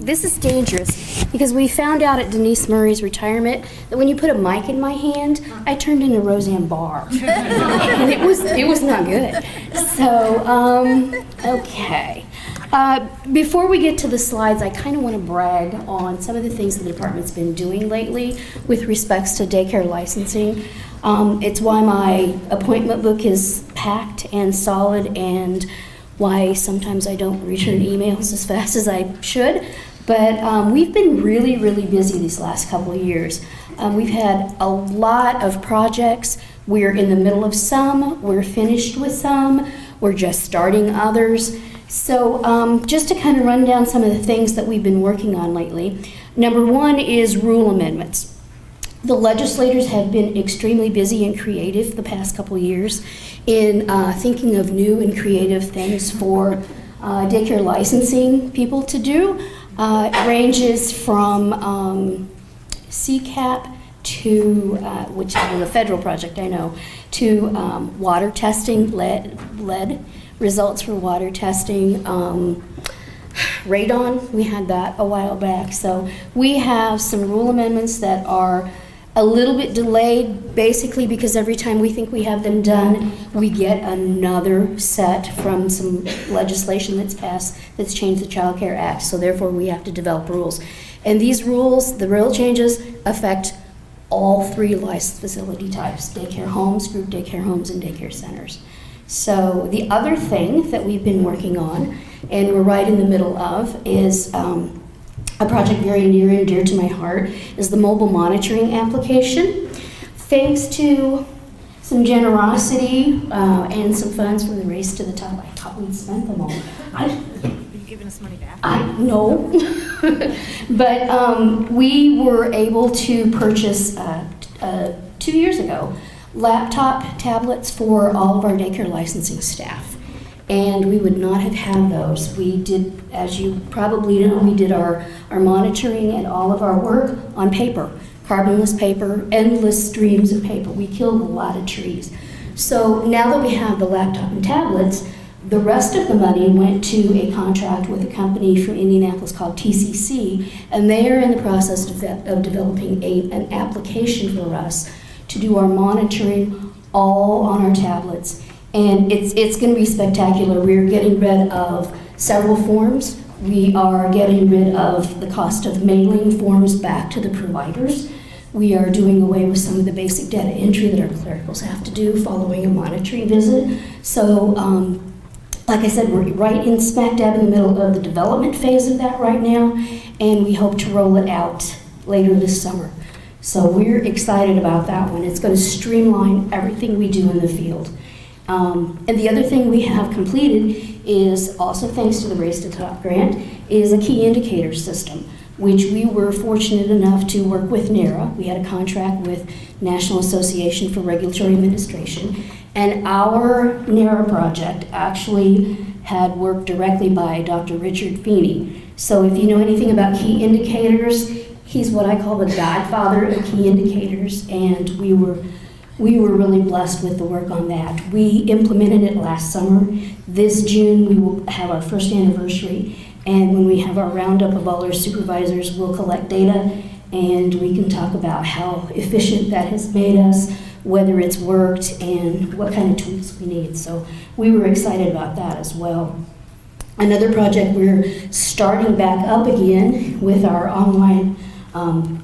this is dangerous because we found out at Denise Murray's retirement that when you put a mic in my hand, I turned into Roseanne Barr. And it was not good. So, okay. Before we get to the slides, I kind of want to brag on some of the things the department's been doing lately with respects to daycare licensing. It's why my appointment book is packed and solid, and why sometimes I don't return emails as fast as I should. But we've been really, really busy these last couple of years. We've had a lot of projects. We're in the middle of some, we're finished with some, we're just starting others. So just to kind of run down some of the things that we've been working on lately. Number one is rule amendments. The legislators have been extremely busy and creative the past couple of years in thinking of new and creative things for daycare licensing people to do. It ranges from CCAP to, which is a federal project I know, to water testing, lead results for water testing. Radon, we had that a while back. So we have some rule amendments that are a little bit delayed, basically because every time we think we have them done, we get another set from some legislation that's passed that's changed the Child Care Act. So therefore we have to develop rules. And these rules, the rule changes, affect all three licensed facility types: daycare homes, group daycare homes, and daycare centers. So the other thing that we've been working on, and we're right in the middle of, is a project very near and dear to my heart, is the mobile monitoring application. Thanks to some generosity and some funds from the Race to the Top, I thought we'd spent them all. Are you giving us money back? No. But we were able to purchase 2 years ago laptop tablets for all of our daycare licensing staff. And we would not have had those. We did, as you probably know, we did our monitoring and all of our work on paper, carbonless paper, endless streams of paper. We killed a lot of trees. So now that we have the laptop and tablets, the rest of the money went to a contract with a company from Indianapolis called TCC, and they are in the process of developing an application for us to do our monitoring all on our tablets. And it's going to be spectacular. We're getting rid of several forms. We are getting rid of the cost of mailing forms back to the providers. We are doing away with some of the basic data entry that our clericals have to do following a monitoring visit. So, like I said, we're right in smack dab in the middle of the development phase of that right now, and we hope to roll it out later this summer. So we're excited about that one. It's going to streamline everything we do in the field. And the other thing we have completed is, also thanks to the Race to the Top grant, is a key indicator system, which we were fortunate enough to work with NARA. We had a contract with National Association for Regulatory Administration, and our NARA project actually had work directly by Dr. Richard Feeney. So if you know anything about key indicators, he's what I call the godfather of key indicators, and we were really blessed with the work on that. We implemented it last summer. This June, we will have our first anniversary, and when we have our roundup of all our supervisors, we'll collect data, and we can talk about how efficient that has made us, whether it's worked, and what kind of tweaks we need. So we were excited about that as well. Another project we're starting back up again with our online,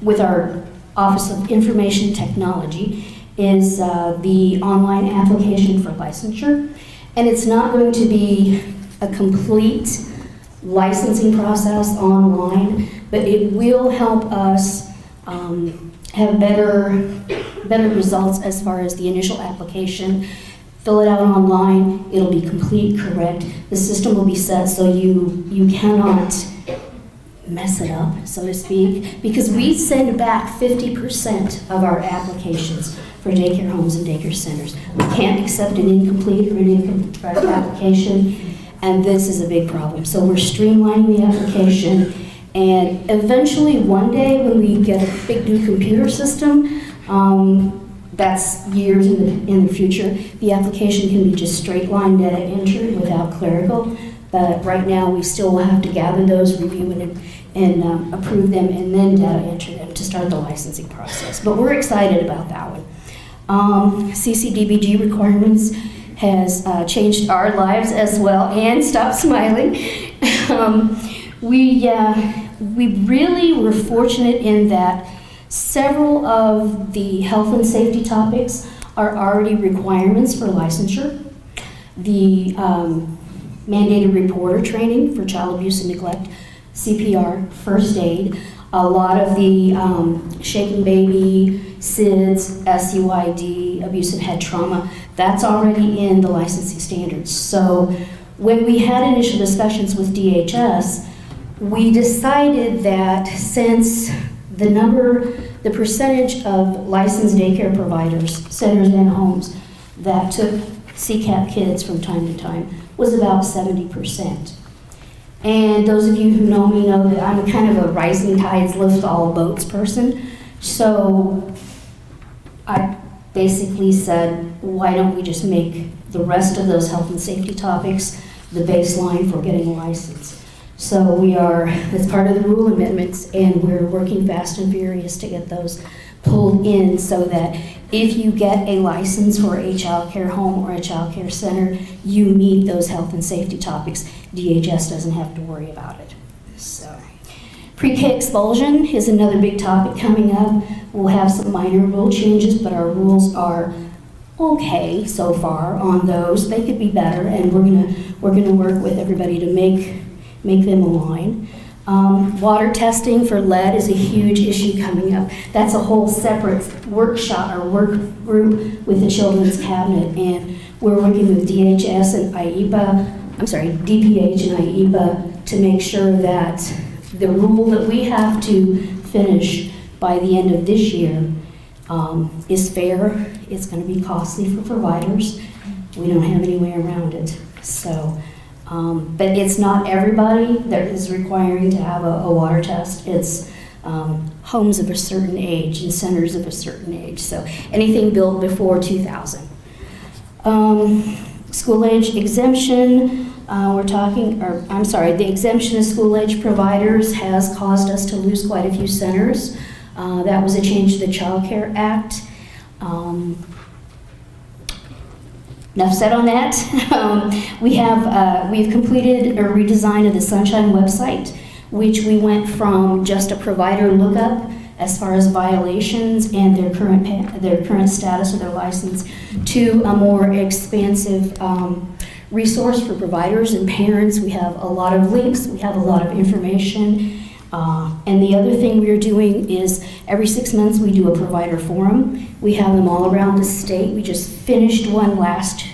with our Office of Information Technology, is the online application for licensure. And it's not going to be a complete licensing process online, but it will help us have better results as far as the initial application. Fill it out online, it'll be complete, correct. The system will be set so you cannot mess it up, so to speak, because we send back 50% of our applications for daycare homes and daycare centers. We can't accept an incomplete or an incorrect application, and this is a big problem. So we're streamlining the application, and eventually one day when we get a big new computer system, that's years in the future, the application can be just straight line data entered without clerical. But right now we still will have to gather those, review approve them and then data enter them to start the licensing process. But we're excited about that one. CCDBG requirements has changed our lives as well, and stop smiling. We really were fortunate in that several of the health and safety topics are already requirements for licensure. The mandated reporter training for child abuse and neglect, CPR, first aid, a lot of the shaken baby, SIDS, SUID, abusive head trauma, that's already in the licensing standards. So when we had initial discussions with DHS, we decided that since the percentage of licensed daycare providers, centers and homes that took CCAP kids from time to time was about 70%. And those of you who know me know that I'm kind of a rising tides lift all boats person. So I basically said, why don't we just make the rest of those health and safety topics the baseline for getting a license? So that's part of the rule amendments, and we're working fast and furious to get those pulled in so that if you get a license for a child care home or a child care center, you meet those health and safety topics. DHS doesn't have to worry about it. So, pre-K expulsion is another big topic coming up. We'll have some minor rule changes, but our rules are okay so far on those. They could be better, and we're gonna work with everybody to make them align. Water testing for lead is a huge issue coming up. That's a whole separate workshop or work group with the Children's Cabinet, and we're working with DHS and DPH and IEPA to make sure that the rule that we have to finish by the end of this year is fair. It's going to be costly for providers. We don't have any way around it. So. But it's not everybody that is requiring to have a water test. It's homes of a certain age and centers of a certain age. So anything built before 2000. School age exemption, the exemption of school age providers has caused us to lose quite a few centers. That was a change to the Child Care Act. Enough said on that. We've completed a redesign of the Sunshine website, which we went from just a provider lookup as far as violations and their current status of their license to a more expansive resource for providers and parents. We have a lot of links, we have a lot of information. And the other thing we are doing is every 6 months we do a provider forum. We have them all around the state. We just finished one last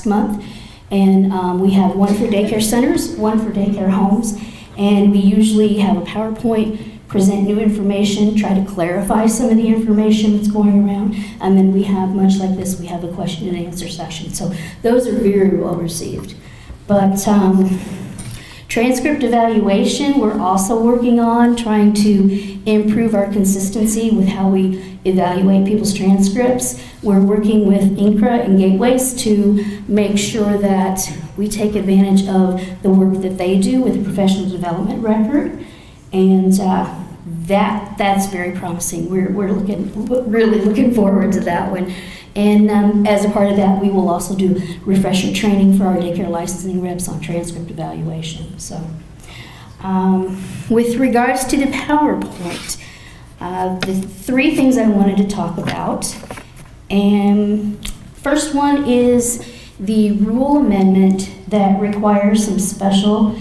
month, and we have one for daycare centers, one for daycare homes, and we usually have a PowerPoint, present new information, try to clarify some of the information that's going around, and then we have, much like this, we have a question and answer session. So those are very well received. But transcript evaluation, we're also working on trying to improve our consistency with how we evaluate people's transcripts. We're working with INCRA and Gateways to make sure that we take advantage of the work that they do with the professional development record. And that's very promising. We're really looking forward to that one. And as a part of that, we will also do refresher training for our daycare licensing reps on transcript evaluation. So, with regards to the PowerPoint, the 3 things I wanted to talk about. And first one is the rule amendment that requires some special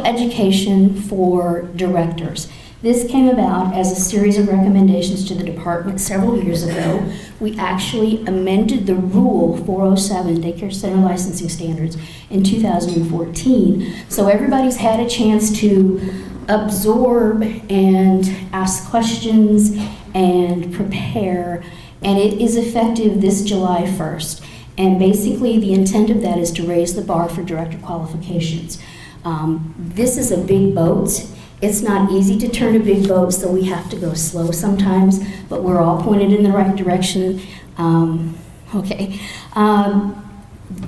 education for directors. This came about as a series of recommendations to the department several years ago. We actually amended the Rule 407, Daycare Center Licensing Standards, in 2014. So everybody's had a chance to absorb and ask questions and prepare, and it is effective this July 1st. And basically the intent of that is to raise the bar for director qualifications. This is a big boat. It's not easy to turn a big boat, so we have to go slow sometimes, but we're all pointed in the right direction.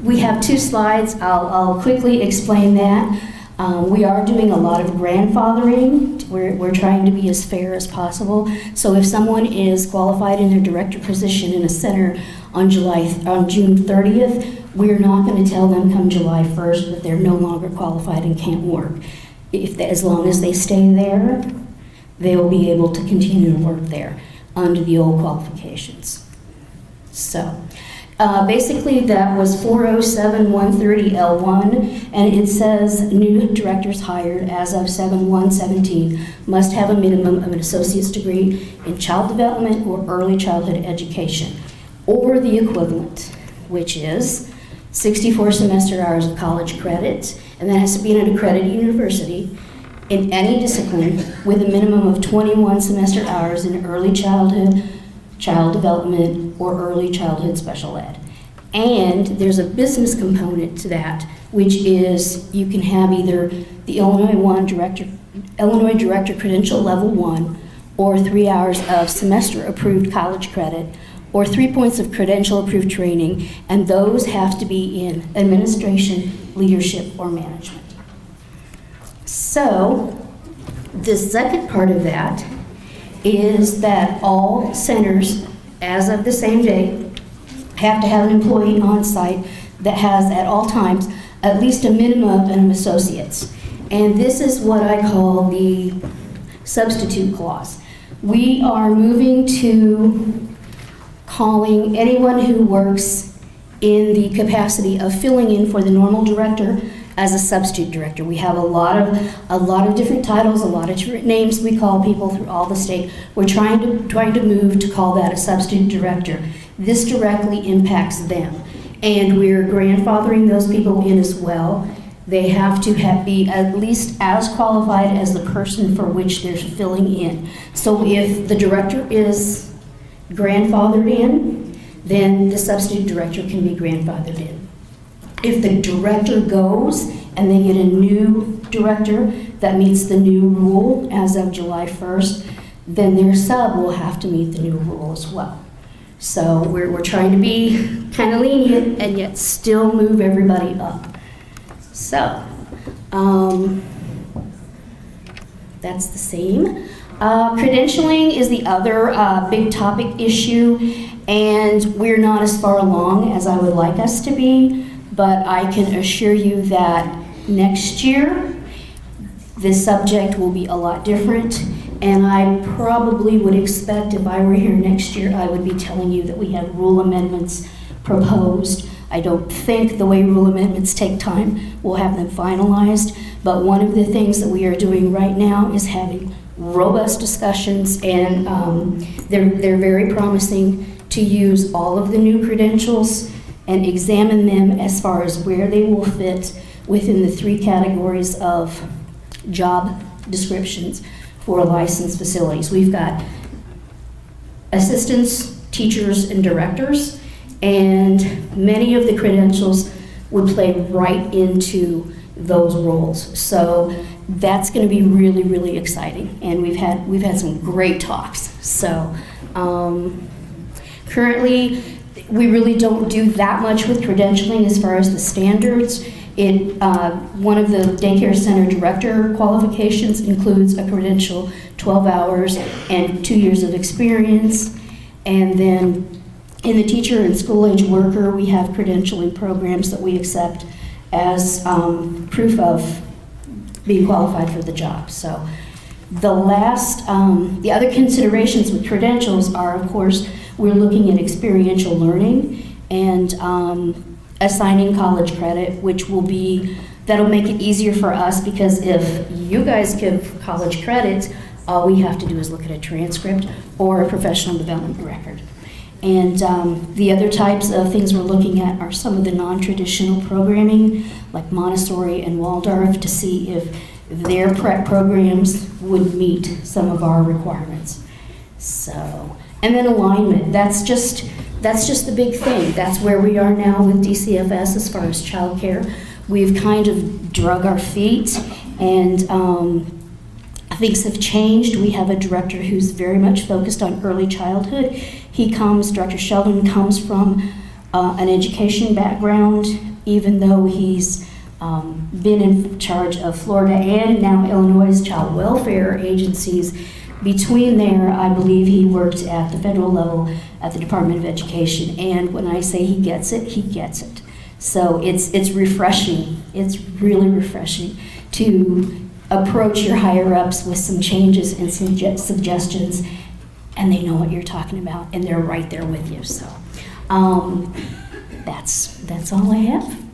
We have 2 slides. I'll quickly explain that. We are doing a lot of grandfathering. We're trying to be as fair as possible. So if someone is qualified in their director position in a center on June 30th, we're not going to tell them come July 1st that they're no longer qualified and can't work. As long as they stay there, they will be able to continue to work there under the old qualifications. So basically that was 407-130L1, and it says new directors hired as of 7/1/17 must have a minimum of an associate's degree in child development or early childhood education, or the equivalent, which is 64 semester hours of college credit, and that has to be in an accredited university in any discipline with a minimum of 21 semester hours in early childhood, child development, or early childhood special ed. And there's a business component to that, which is you can have either the Illinois Director Credential Level 1, or 3 hours of semester approved college credit, or 3 points of credential approved training, and those have to be in administration, leadership, or management. So the second part of that is that all centers, as of the same day, have to have an employee on site that has at all times at least a minimum of an associate's. And this is what I call the substitute clause. We are moving to calling anyone who works in the capacity of filling in for the normal director as a substitute director. We have a lot of different titles, a lot of different names we call people through all the state. We're trying to move to call that a substitute director. This directly impacts them, and we're grandfathering those people in as well. They have to be at least as qualified as the person for which they're filling in. So if the director is grandfathered in, then the substitute director can be grandfathered in. If the director goes and they get a new director that meets the new rule as of July 1st, then their sub will have to meet the new rule as well. So we're trying to be kind of lenient and yet still move everybody up. So that's the same. Credentialing is the other big topic issue, and we're not as far along as I would like us to be, but I can assure you that next year this subject will be a lot different, and I probably would expect if I were here next year, I would be telling you that we have rule amendments proposed. I don't think the way rule amendments take time, we'll have them finalized, but one of the things that we are doing right now is having robust discussions, and they're very promising to use all of the new credentials and examine them as far as where they will fit within the 3 categories of job descriptions for licensed facilities. We've got assistants, teachers, and directors, and many of the credentials would play right into those roles. So that's going to be really, really exciting, and we've had some great talks. So currently, we really don't do that much with credentialing as far as the standards. One of the daycare center director qualifications includes a credential 12 hours and 2 years of experience. And then in the teacher and school age worker, we have credentialing programs that we accept as proof of being qualified for the job. So the other considerations with credentials are, of course, we're looking at experiential learning and assigning college credit, that'll make it easier for us, because if you guys give college credit, all we have to do is look at a transcript or a professional development record. And the other types of things we're looking at are some of the non-traditional programming, like Montessori and Waldorf, to see if their prep programs would meet some of our requirements. So, and then alignment, that's just the big thing. That's where we are now with DCFS as far as childcare. We've kind of drug our feet, and things have changed. We have a director who's very much focused on early childhood. Dr. Sheldon comes from an education background, even though he's been in charge of Florida and now Illinois' child welfare agencies. Between there, I believe he worked at the federal level at the Department of Education. And when I say he gets it, he gets it. So it's refreshing. It's really refreshing to approach your higher ups with some changes and some suggestions, and they know what you're talking about, and they're right there with you. So that's all I have.